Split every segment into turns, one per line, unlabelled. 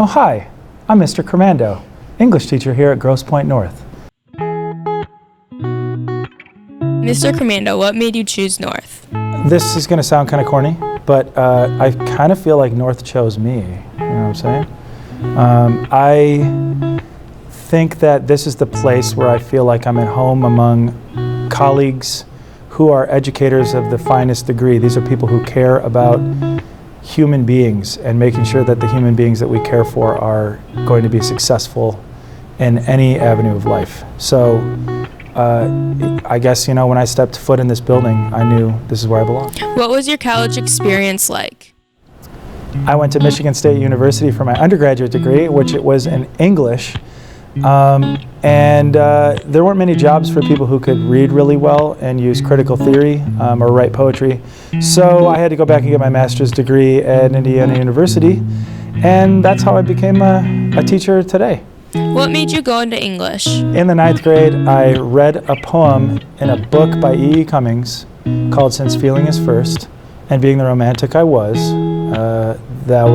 Oh, hi, I'm Mr. Crimando, English teacher here at Grosse Pointe North.
Mr. Crimando, what made you choose North?
This is going to sound kind of corny, but I kind of feel like North chose me, you know what I'm saying? I think that this is the place where I feel like I'm at home among colleagues who are educators of the finest degree. These are people who care about human beings and making sure that the human beings that we care for are going to be successful in any avenue of life. So I guess, you know, when I stepped foot in this building, I knew this is where I belong.
What was your college experience like?
I went to Michigan State University for my undergraduate degree, which it was in English. There weren't many jobs for people who could read really well and use critical theory or write poetry. So I had to go back and get my master's degree at Indiana University, and that's how I became a teacher today.
What made you go into English?
In the 9th grade, I read a poem in a book by E.E. Cummings called Since Feeling Is First, and being the romantic I was, that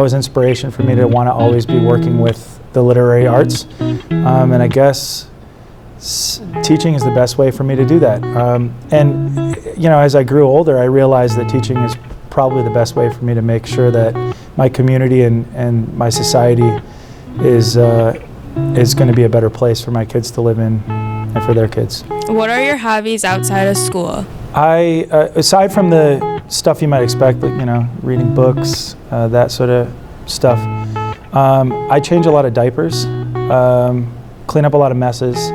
was inspiration for me to want to always be working with the literary arts, and I guess teaching is the best way for me to do that. And you know, as I grew older, I realized that teaching is probably the best way for me to make sure that my community and my society is going to be a better place for my kids to live in and for their kids.
What are your hobbies outside of school?
Aside from the stuff you might expect, like, you know, reading books, that sort of stuff, I change a lot of diapers, clean up a lot of messes.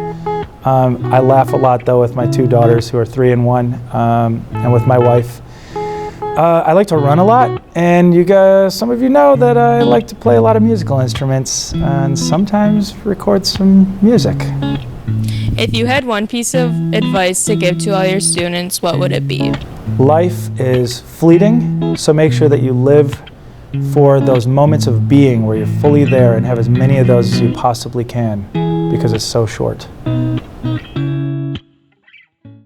I laugh a lot, though, with my two daughters who are 3 and 1, and with my wife. I like to run a lot, and you guys, some of you know that I like to play a lot of musical instruments and sometimes record some music.
If you had one piece of advice to give to all your students, what would it be?
Life is fleeting, so make sure that you live for those moments of being where you're fully there and have as many of those as you possibly can, because it's so short.